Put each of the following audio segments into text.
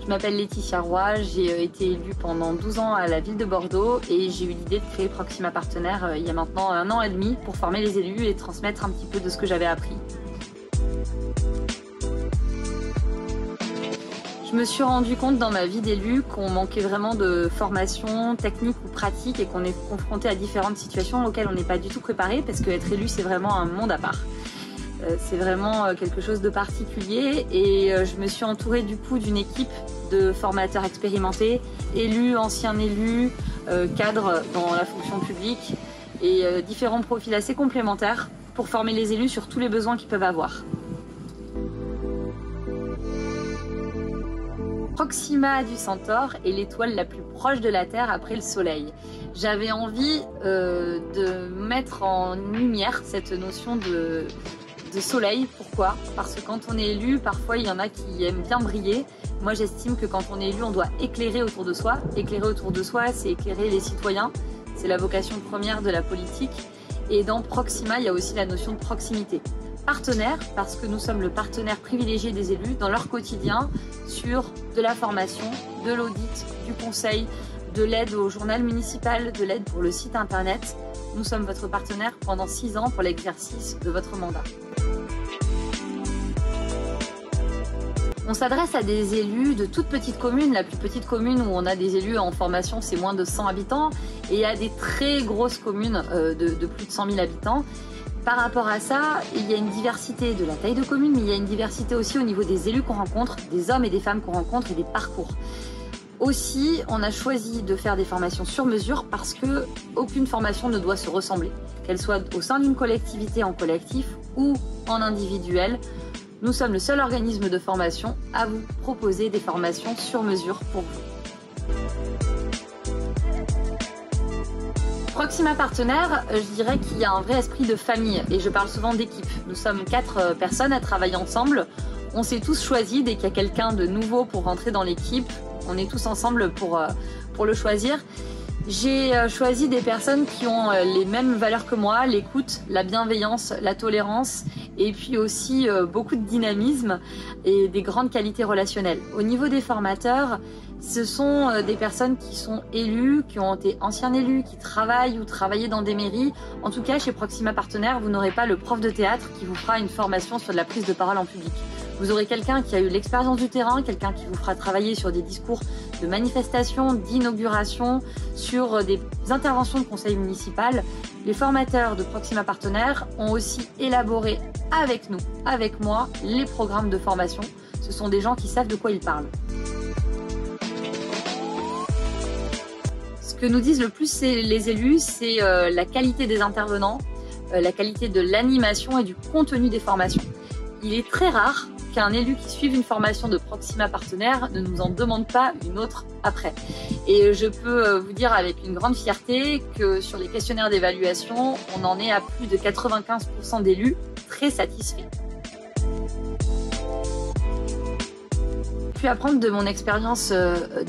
Je m'appelle Laetitia Roy, j'ai été élue pendant 12 ans à la ville de Bordeaux et j'ai eu l'idée de créer Proxima Partenaires il y a maintenant 1 an et demi pour former les élus et transmettre un petit peu de ce que j'avais appris. Je me suis rendu compte dans ma vie d'élu qu'on manquait vraiment de formation technique ou pratique et qu'on est confronté à différentes situations auxquelles on n'est pas du tout préparé parce qu'être élu c'est vraiment un monde à part. C'est vraiment quelque chose de particulier et je me suis entourée du coup d'une équipe de formateurs expérimentés, élus, anciens élus, cadres dans la fonction publique et différents profils assez complémentaires pour former les élus sur tous les besoins qu'ils peuvent avoir. Proxima du Centaure est l'étoile la plus proche de la Terre après le Soleil. J'avais envie de mettre en lumière cette notion de soleil. Pourquoi? Parce que quand on est élu, parfois il y en a qui aiment bien briller. Moi j'estime que quand on est élu, on doit éclairer autour de soi. Éclairer autour de soi, c'est éclairer les citoyens. C'est la vocation première de la politique. Et dans Proxima, il y a aussi la notion de proximité. Partenaire, parce que nous sommes le partenaire privilégié des élus dans leur quotidien sur de la formation, de l'audit, du conseil, de l'aide au journal municipal, de l'aide pour le site internet. Nous sommes votre partenaire pendant 6 ans pour l'exercice de votre mandat. On s'adresse à des élus de toutes petites communes. La plus petite commune où on a des élus en formation, c'est moins de 100 habitants. Et il y a des très grosses communes de plus de 100 000 habitants. Par rapport à ça, il y a une diversité de la taille de commune, mais il y a une diversité aussi au niveau des élus qu'on rencontre, des hommes et des femmes qu'on rencontre et des parcours. Aussi, on a choisi de faire des formations sur mesure parce que aucune formation ne doit se ressembler. Qu'elle soit au sein d'une collectivité en collectif ou en individuel, nous sommes le seul organisme de formation à vous proposer des formations sur mesure pour vous. Proxima Partenaires, je dirais qu'il y a un vrai esprit de famille et je parle souvent d'équipe. Nous sommes 4 personnes à travailler ensemble. On s'est tous choisis dès qu'il y a quelqu'un de nouveau pour rentrer dans l'équipe. On est tous ensemble pour le choisir. J'ai choisi des personnes qui ont les mêmes valeurs que moi, l'écoute, la bienveillance, la tolérance et puis aussi beaucoup de dynamisme et des grandes qualités relationnelles. Au niveau des formateurs, ce sont des personnes qui sont élues, qui ont été anciens élus, qui travaillent ou travaillent dans des mairies. En tout cas, chez Proxima Partenaires, vous n'aurez pas le prof de théâtre qui vous fera une formation sur de la prise de parole en public. Vous aurez quelqu'un qui a eu l'expérience du terrain, quelqu'un qui vous fera travailler sur des discours de manifestation, d'inauguration, sur des interventions de conseil municipal. Les formateurs de Proxima Partenaires ont aussi élaboré avec nous, avec moi, les programmes de formation. Ce sont des gens qui savent de quoi ils parlent. Ce que nous disent le plus les élus, c'est la qualité des intervenants, la qualité de l'animation et du contenu des formations. Il est très rare qu'un élu qui suive une formation de Proxima Partenaires ne nous en demande pas une autre après. Et je peux vous dire avec une grande fierté que sur les questionnaires d'évaluation, on en est à plus de 95% d'élus très satisfaits. Ce que j'ai pu apprendre de mon expérience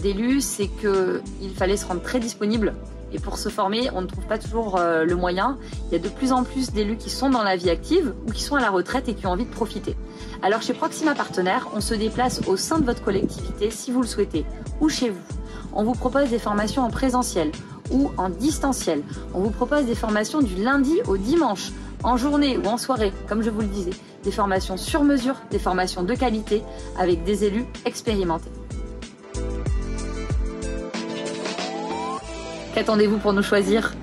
d'élu, c'est qu'il fallait se rendre très disponible. Et pour se former, on ne trouve pas toujours le moyen. Il y a de plus en plus d'élus qui sont dans la vie active ou qui sont à la retraite et qui ont envie de profiter. Alors chez Proxima Partenaires, on se déplace au sein de votre collectivité si vous le souhaitez, ou chez vous. On vous propose des formations en présentiel ou en distanciel. On vous propose des formations du lundi au dimanche, en journée ou en soirée, comme je vous le disais. Des formations sur mesure, des formations de qualité avec des élus expérimentés. Qu'attendez-vous pour nous choisir ?